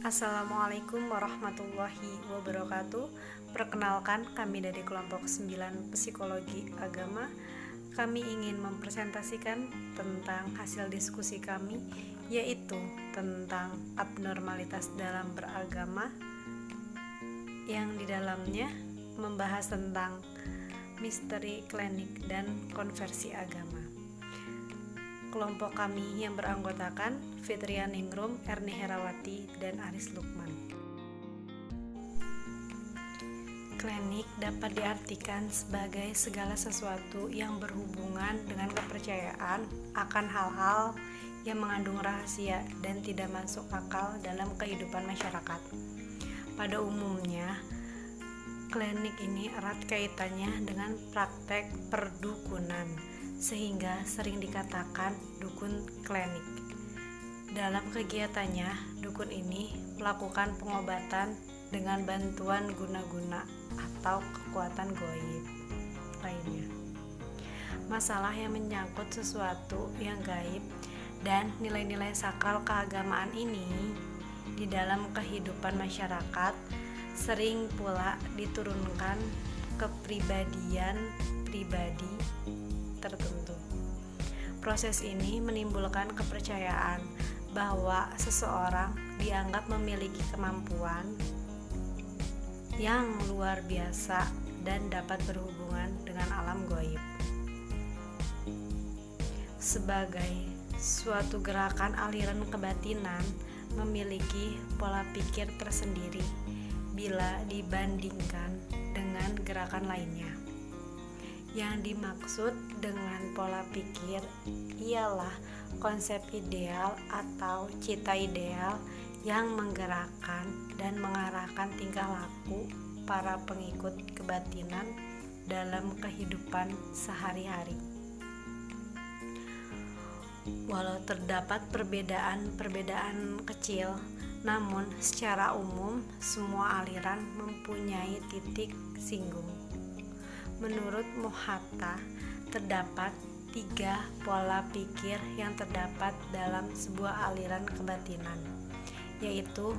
Assalamualaikum warahmatullahi wabarakatuh. Perkenalkan, kami dari kelompok 9 Psikologi Agama. Kami ingin mempresentasikan tentang hasil diskusi kami, yaitu tentang abnormalitas dalam beragama, yang di dalamnya membahas tentang misteri klinik dan konversi agama. Kelompok kami yang beranggotakan Fitria Ningrum, Erni Herawati, dan Aris Lukman. Klinik dapat diartikan sebagai segala sesuatu yang berhubungan dengan kepercayaan akan hal-hal yang mengandung rahasia dan tidak masuk akal dalam kehidupan masyarakat. Pada umumnya, klinik ini erat kaitannya dengan praktek perdukunan, sehingga sering dikatakan dukun klinik. Dalam kegiatannya, dukun ini melakukan pengobatan dengan bantuan guna-guna atau kekuatan gaib lainnya. Masalah yang menyangkut sesuatu yang gaib dan nilai-nilai sakral keagamaan ini di dalam kehidupan masyarakat sering pula diturunkan ke pribadi tertentu. Proses ini menimbulkan kepercayaan bahwa seseorang dianggap memiliki kemampuan yang luar biasa dan dapat berhubungan dengan alam gaib. Sebagai suatu gerakan aliran kebatinan memiliki pola pikir tersendiri bila dibandingkan dengan gerakan lainnya. Yang dimaksud dengan pola pikir ialah konsep ideal atau cita ideal yang menggerakkan dan mengarahkan tingkah laku para pengikut kebatinan dalam kehidupan sehari-hari. Walau terdapat perbedaan kecil, namun secara umum semua aliran mempunyai titik singgung. Menurut Mohatta, terdapat 3 pola pikir yang terdapat dalam sebuah aliran kebatinan, yaitu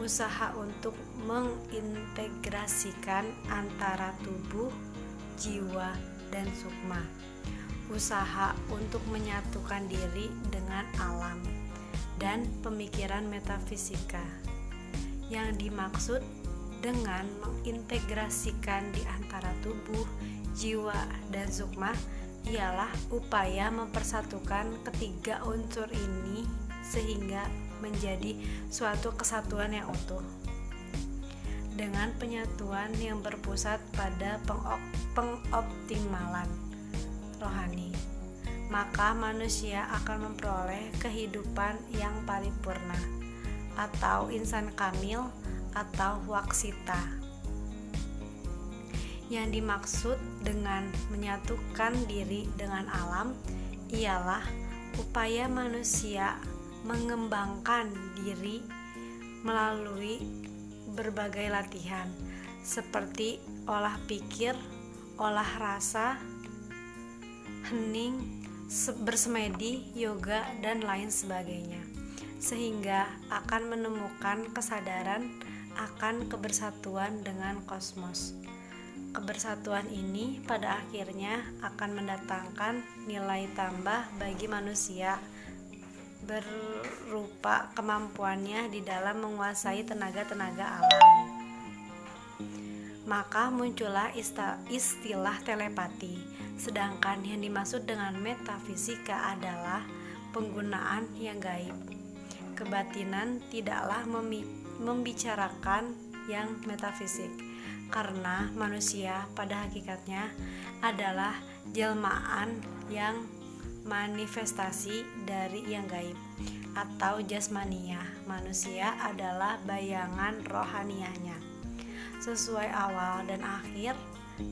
usaha untuk mengintegrasikan antara tubuh, jiwa, dan sukma, usaha untuk menyatukan diri dengan alam, dan pemikiran metafisika. Yang dimaksud dengan mengintegrasikan di antara tubuh, jiwa, dan sukma ialah upaya mempersatukan ketiga unsur ini sehingga menjadi suatu kesatuan yang utuh. Dengan penyatuan yang berpusat pada pengoptimalan rohani, maka manusia akan memperoleh kehidupan yang paripurna atau insan kamil atau waksita. Yang dimaksud dengan menyatukan diri dengan alam ialah upaya manusia mengembangkan diri melalui berbagai latihan seperti olah pikir, olah rasa, hening, bersemedi, yoga, dan lain sebagainya, sehingga akan menemukan kesadaran akan kebersatuan dengan kosmos. Kebersatuan ini pada akhirnya akan mendatangkan nilai tambah bagi manusia berupa kemampuannya di dalam menguasai tenaga-tenaga alam. Maka muncullah istilah telepati, sedangkan yang dimaksud dengan metafisika adalah penggunaan yang gaib. Kebatinan tidaklah membicarakan yang metafisik, karena manusia pada hakikatnya adalah jelmaan yang manifestasi dari yang gaib atau jasmaniyah. Manusia adalah bayangan rohaniyahnya, sesuai awal dan akhir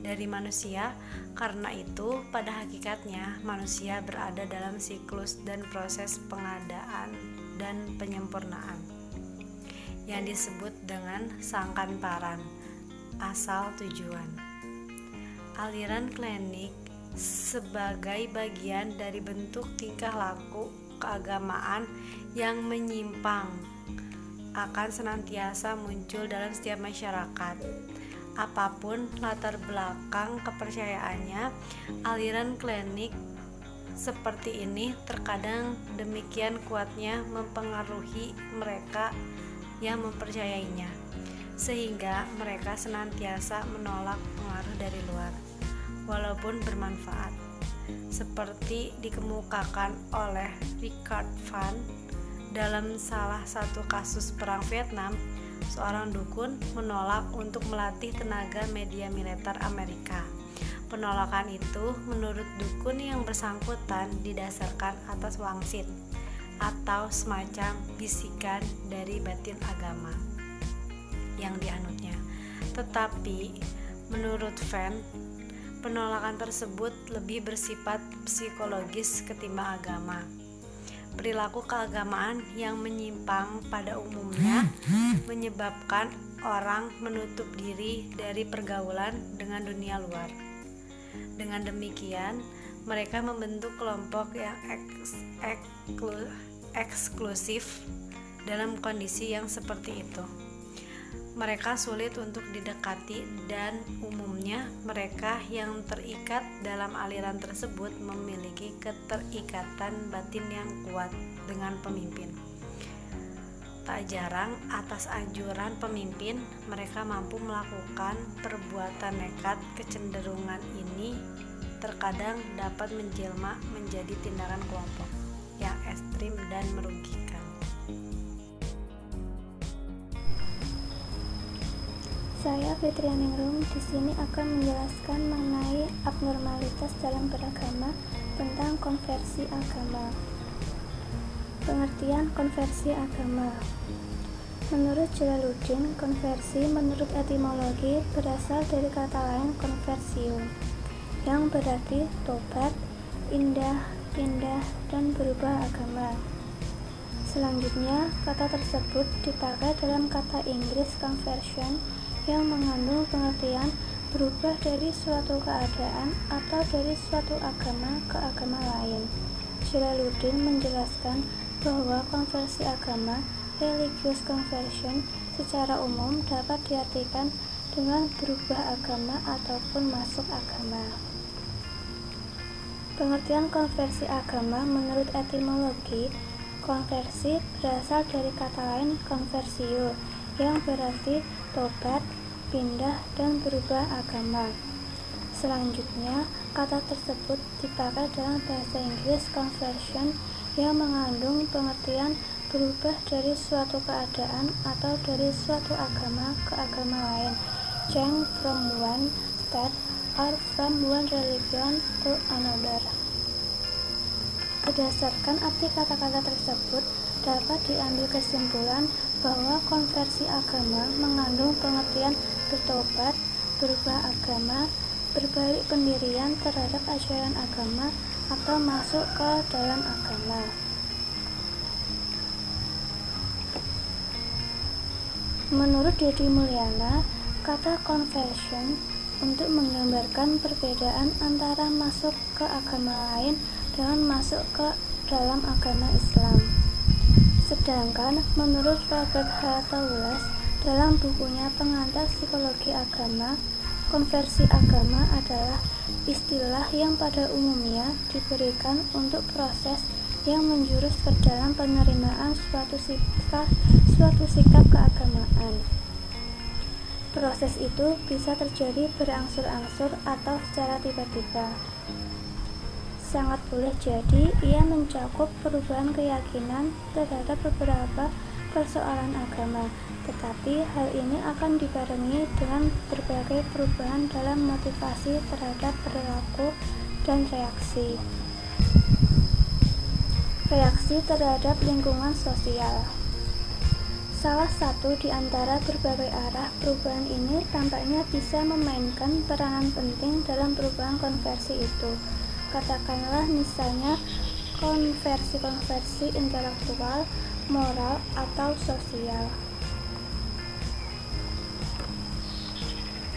dari manusia. Karena itu pada hakikatnya manusia berada dalam siklus dan proses pengadaan dan penyempurnaan yang disebut dengan sangkanparan, asal tujuan. Aliran klinik sebagai bagian dari bentuk tingkah laku keagamaan yang menyimpang akan senantiasa muncul dalam setiap masyarakat. Apapun latar belakang kepercayaannya, aliran klinik seperti ini terkadang demikian kuatnya mempengaruhi mereka yang mempercayainya, sehingga mereka senantiasa menolak pengaruh dari luar, walaupun bermanfaat. Seperti dikemukakan oleh Richard Van dalam salah satu kasus perang Vietnam, seorang dukun menolak untuk melatih tenaga media militer Amerika. Penolakan itu menurut dukun yang bersangkutan didasarkan atas wangsit atau semacam bisikan dari batin agama yang dianutnya. Tetapi menurut Van, penolakan tersebut lebih bersifat psikologis ketimbang agama. Perilaku keagamaan yang menyimpang pada umumnya menyebabkan orang menutup diri dari pergaulan dengan dunia luar. Dengan demikian, mereka membentuk kelompok yang eksklusif. Dalam kondisi yang seperti itu, mereka sulit untuk didekati dan umumnya mereka yang terikat dalam aliran tersebut memiliki keterikatan batin yang kuat dengan pemimpin. Tak jarang atas anjuran pemimpin, mereka mampu melakukan perbuatan nekat. Kecenderungan ini terkadang dapat menjelma menjadi tindakan kelompok yang ekstrim dan merugikan. Saya Fitrianingrum di sini akan menjelaskan mengenai abnormalitas dalam beragama tentang konversi agama. Pengertian konversi agama. Menurut Jalaluddin, konversi menurut etimologi berasal dari kata lain conversio, yang berarti tobat, pindah, dan berubah agama. Selanjutnya, kata tersebut dipakai dalam kata Inggris conversion yang mengandung pengertian berubah dari suatu keadaan atau dari suatu agama ke agama lain. Jalaluddin menjelaskan bahwa konversi agama, religious conversion, secara umum dapat diartikan dengan berubah agama ataupun masuk agama. Pengertian konversi agama menurut etimologi, konversi berasal dari kata lain conversio, yang berarti tobat, pindah, dan berubah agama. Selanjutnya, kata tersebut dipakai dalam bahasa Inggris conversion yang mengandung pengertian berubah dari suatu keadaan atau dari suatu agama ke agama lain, change from one state or from one religion to another. Berdasarkan arti kata-kata tersebut, dapat diambil kesimpulan bahwa konversi agama mengandung pengertian bertobat, berubah agama, berbalik pendirian terhadap ajaran agama, atau masuk ke dalam agama. Menurut Deddy Mulyana, kata conversion untuk menggambarkan perbedaan antara masuk ke agama lain dengan masuk ke dalam agama Islam. Sedangkan menurut Robert H. Taulas dalam bukunya Pengantar Psikologi Agama, konversi agama adalah istilah yang pada umumnya diberikan untuk proses yang menjurus ke dalam penerimaan suatu sikap keagamaan. Proses itu bisa terjadi berangsur-angsur atau secara tiba-tiba. Sangat boleh jadi ia mencakup perubahan keyakinan terhadap beberapa persoalan agama, tetapi hal ini akan dibarengi dengan berbagai perubahan dalam motivasi terhadap perilaku dan reaksi terhadap lingkungan sosial. Salah satu di antara berbagai arah perubahan ini tampaknya bisa memainkan peranan penting dalam perubahan konversi itu. Katakanlah misalnya konversi intelektual, moral, atau sosial.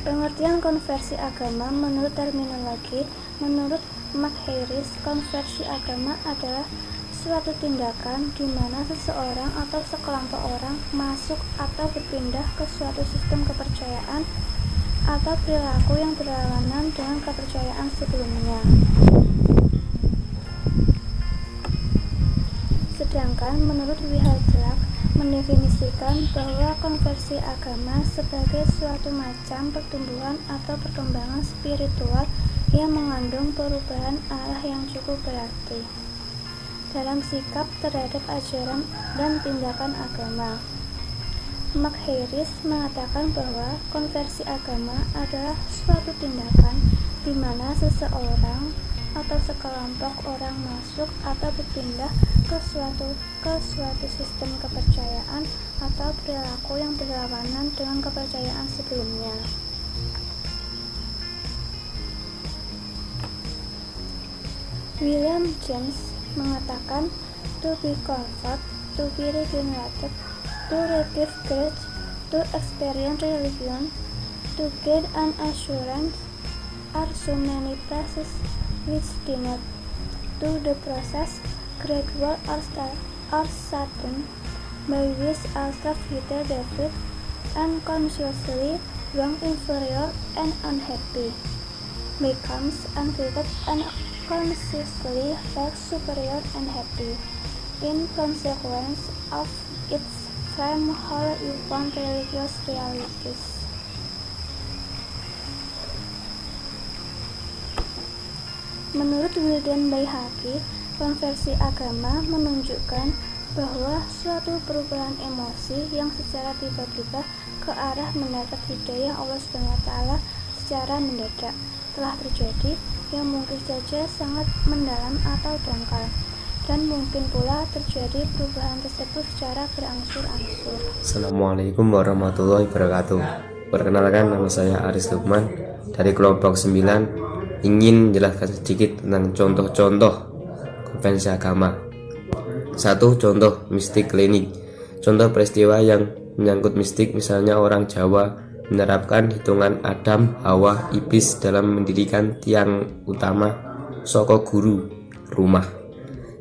Pengertian konversi agama menurut terminologi, menurut Mark Harris, konversi agama adalah suatu tindakan di mana seseorang atau sekelompok orang masuk atau berpindah ke suatu sistem kepercayaan atau perilaku yang berlawanan dengan kepercayaan sebelumnya. Sedangkan menurut Wihaldrak mendefinisikan bahwa konversi agama sebagai suatu macam pertumbuhan atau perkembangan spiritual yang mengandung perubahan arah yang cukup berarti dalam sikap terhadap ajaran dan tindakan agama. Mark Harris mengatakan bahwa konversi agama adalah suatu tindakan di mana seseorang atau sekelompok orang masuk atau berpindah ke suatu sistem kepercayaan atau perilaku yang berlawanan dengan kepercayaan sebelumnya. William James mengatakan, to be convert, to be regenerated, to receive grace, to experience religion, to gain an assurance are so many phrases which denote to the process gradual or sudden by which our self-hatred David unconsciously wrong, inferior and unhappy becomes unfiltered and consciously felt superior and happy in consequence of its frame whole upon religious realities. Menurut Wildan Baihaqi, konversi agama menunjukkan bahwa suatu perubahan emosi yang secara tiba-tiba ke arah mendapat hidayah Allah SWT secara mendadak telah terjadi, yang mungkin saja sangat mendalam atau dangkal, dan mungkin pula terjadi perubahan tersebut secara berangsur-angsur. Assalamualaikum warahmatullahi wabarakatuh. Perkenalkan, nama saya Aris Lukman dari kelompok 9, ingin menjelaskan sedikit tentang contoh-contoh konvensi agama. 1. Contoh mistik klinik. Contoh peristiwa yang menyangkut mistik, misalnya orang Jawa menerapkan hitungan Adam, Hawa, Iblis dalam mendirikan tiang utama soko guru rumah.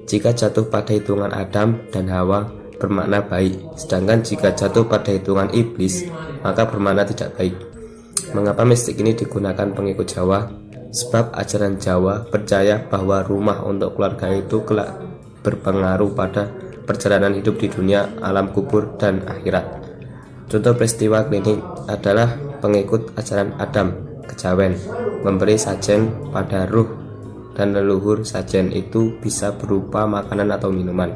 Jika jatuh pada hitungan Adam dan Hawa bermakna baik, sedangkan jika jatuh pada hitungan Iblis maka bermakna tidak baik. Mengapa mistik ini digunakan pengikut Jawa? Sebab ajaran Jawa percaya bahwa rumah untuk keluarga itu kelak berpengaruh pada perjalanan hidup di dunia, alam kubur, dan akhirat. Contoh peristiwa klinik adalah pengikut ajaran Adam, kejawen, memberi sajen pada ruh dan leluhur. Sajen itu bisa berupa makanan atau minuman.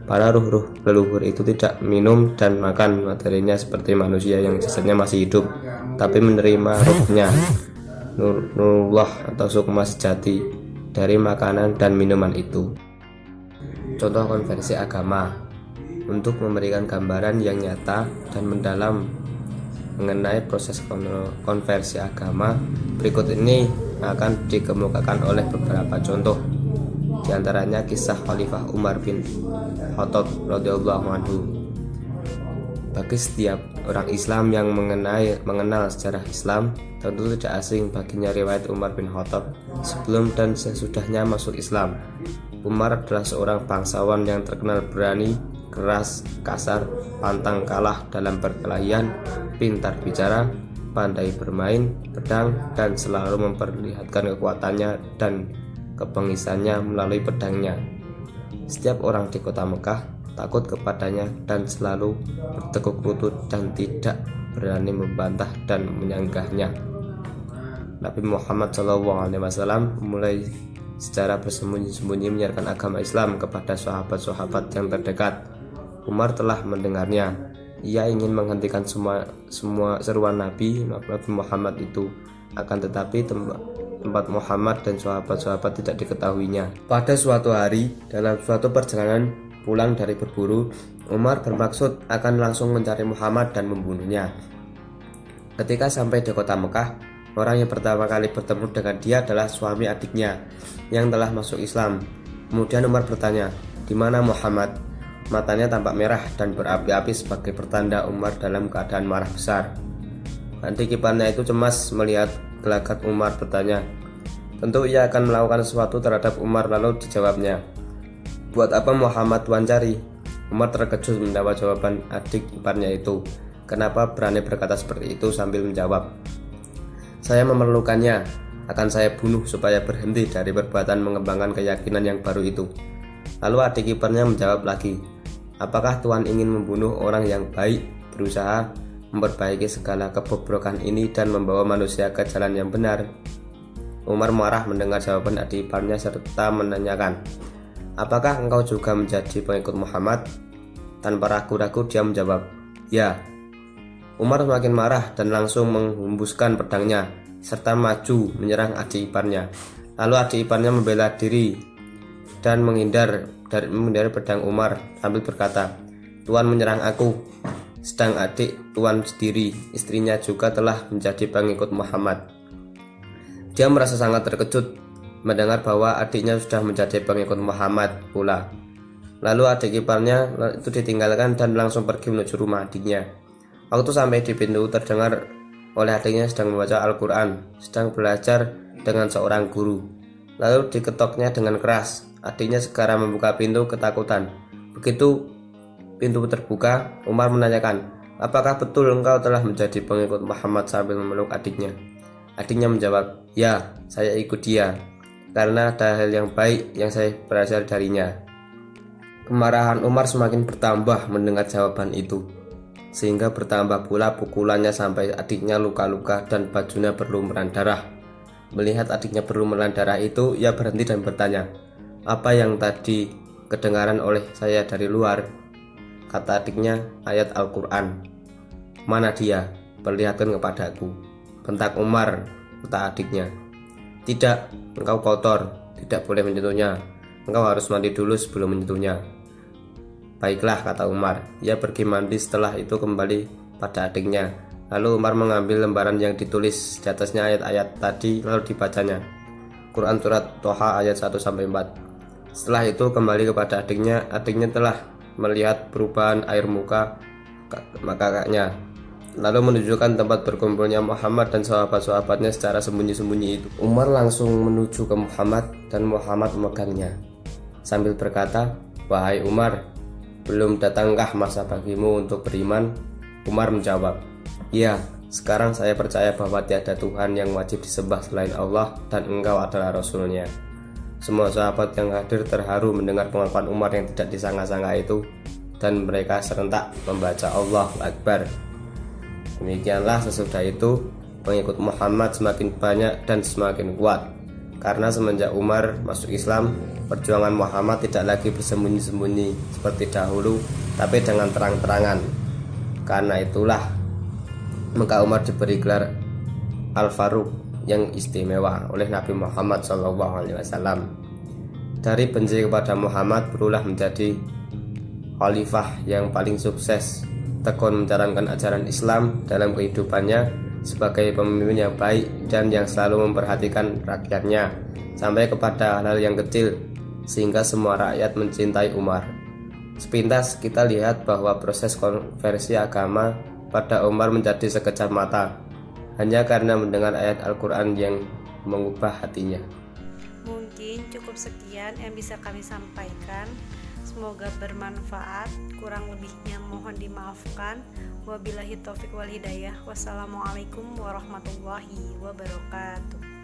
Para ruh-ruh leluhur itu tidak minum dan makan materinya seperti manusia yang jasadnya masih hidup, tapi menerima ruhnya, nurullah atau sukma sejati, dari makanan dan minuman itu. Contoh konversi agama. Untuk memberikan gambaran yang nyata dan mendalam mengenai proses konversi agama, berikut ini akan dikemukakan oleh beberapa contoh. Di antaranya kisah Khalifah Umar bin Khattab radhiyallahu anhu. Bagi setiap orang Islam yang mengenal sejarah Islam, tentu tidak asing baginya riwayat Umar bin Khattab sebelum dan sesudahnya masuk Islam. Umar adalah seorang bangsawan yang terkenal berani, keras, kasar, pantang kalah dalam perkelahian, pintar bicara, pandai bermain pedang, dan selalu memperlihatkan kekuatannya dan kebengisannya melalui pedangnya. Setiap orang di kota Mekah takut kepadanya dan selalu bertekuk lutut dan tidak berani membantah dan menyanggahnya. Nabi Muhammad SAW mulai secara bersembunyi-sembunyi menyiarkan agama Islam kepada sahabat-sahabat yang terdekat. Umar telah mendengarnya. Ia ingin menghentikan semua seruan Nabi Muhammad itu, akan tetapi tempat Muhammad dan sahabat-sahabat tidak diketahuinya. Pada suatu hari, dalam suatu perjalanan pulang dari berburu, Umar bermaksud akan langsung mencari Muhammad dan membunuhnya. Ketika sampai di kota Mekah, orang yang pertama kali bertemu dengan dia adalah suami adiknya yang telah masuk Islam. Kemudian Umar bertanya, "Di mana Muhammad?" Matanya tampak merah dan berapi-api sebagai pertanda Umar dalam keadaan marah besar. Nanti kiparnya itu cemas melihat gelagat Umar bertanya. Tentu ia akan melakukan sesuatu terhadap Umar, lalu dijawabnya, "Buat apa Muhammad Tuan cari?" Umar terkejut mendapat jawaban adik iparnya itu. Kenapa berani berkata seperti itu sambil menjawab, "Saya memerlukannya, akan saya bunuh supaya berhenti dari perbuatan mengembangkan keyakinan yang baru itu." Lalu adik iparnya menjawab lagi, "Apakah Tuan ingin membunuh orang yang baik, berusaha memperbaiki segala kebobrokan ini dan membawa manusia ke jalan yang benar?" Umar marah mendengar jawaban adik iparnya serta menanyakan, "Apakah engkau juga menjadi pengikut Muhammad?" Tanpa ragu-ragu dia menjawab, "Ya." Umar semakin marah dan langsung menghembuskan pedangnya serta maju menyerang adik iparnya. Lalu adik iparnya membela diri dan menghindar pedang Umar sambil berkata, "Tuan menyerang aku, sedang adik Tuan sendiri, istrinya juga telah menjadi pengikut Muhammad." Dia merasa sangat terkejut mendengar bahwa adiknya sudah menjadi pengikut Muhammad pula. Lalu adik iparnya itu ditinggalkan dan langsung pergi menuju rumah adiknya. Waktu sampai di pintu, terdengar oleh adiknya sedang membaca Al-Quran, sedang belajar dengan seorang guru. Lalu diketoknya dengan keras. Adiknya segera membuka pintu ketakutan. Begitu pintu terbuka, Umar menanyakan, "Apakah betul engkau telah menjadi pengikut Muhammad?" sambil memeluk adiknya. Adiknya menjawab, "Ya, saya ikut dia, karena ada hal yang baik yang saya belajar darinya." Kemarahan Umar semakin bertambah mendengar jawaban itu, sehingga bertambah pula pukulannya sampai adiknya luka-luka dan bajunya berlumuran darah. Melihat adiknya berlumuran darah itu, ia berhenti dan bertanya, "Apa yang tadi kedengaran oleh saya dari luar?" Kata adiknya, "Ayat Al-Quran." "Mana dia? Perlihatkan kepadaku," bentak Umar, kata adiknya. "Tidak, engkau kotor, tidak boleh menyentuhnya. Engkau harus mandi dulu sebelum menyentuhnya." "Baiklah," kata Umar. Ia pergi mandi, setelah itu kembali pada adiknya. Lalu Umar mengambil lembaran yang ditulis di atasnya ayat-ayat tadi, lalu dibacanya. Quran surat Toha ayat 1-4. Setelah itu kembali kepada adiknya. Adiknya telah melihat perubahan air muka kakaknya, lalu menunjukkan tempat berkumpulnya Muhammad dan sahabat-sahabatnya secara sembunyi-sembunyi itu. Umar langsung menuju ke Muhammad dan Muhammad memegangnya sambil berkata, "Wahai Umar, belum datangkah masa bagimu untuk beriman?" Umar menjawab, "Ya, sekarang saya percaya bahwa tiada Tuhan yang wajib disembah selain Allah dan engkau adalah Rasul-Nya." Semua sahabat yang hadir terharu mendengar pengakuan Umar yang tidak disangka-sangka itu, dan mereka serentak membaca Allahu Akbar. Demikianlah sesudah itu pengikut Muhammad semakin banyak dan semakin kuat. Karena semenjak Umar masuk Islam, perjuangan Muhammad tidak lagi bersembunyi-sembunyi seperti dahulu, tapi dengan terang-terangan. Karena itulah maka Umar diberi gelar Al-Faruq yang istimewa oleh Nabi Muhammad SAW. Dari benci kepada Muhammad berulah menjadi khalifah yang paling sukses, tekun menjalankan ajaran Islam dalam kehidupannya sebagai pemimpin yang baik dan yang selalu memperhatikan rakyatnya sampai kepada hal-hal yang kecil, sehingga semua rakyat mencintai Umar. Sepintas kita lihat bahwa proses konversi agama pada Umar menjadi sekejap mata, hanya karena mendengar ayat Al-Quran yang mengubah hatinya. Mungkin cukup sekian yang bisa kami sampaikan. Semoga bermanfaat. Kurang lebihnya mohon dimaafkan. Wabillahi taufik wal hidayah. Wassalamualaikum warahmatullahi wabarakatuh.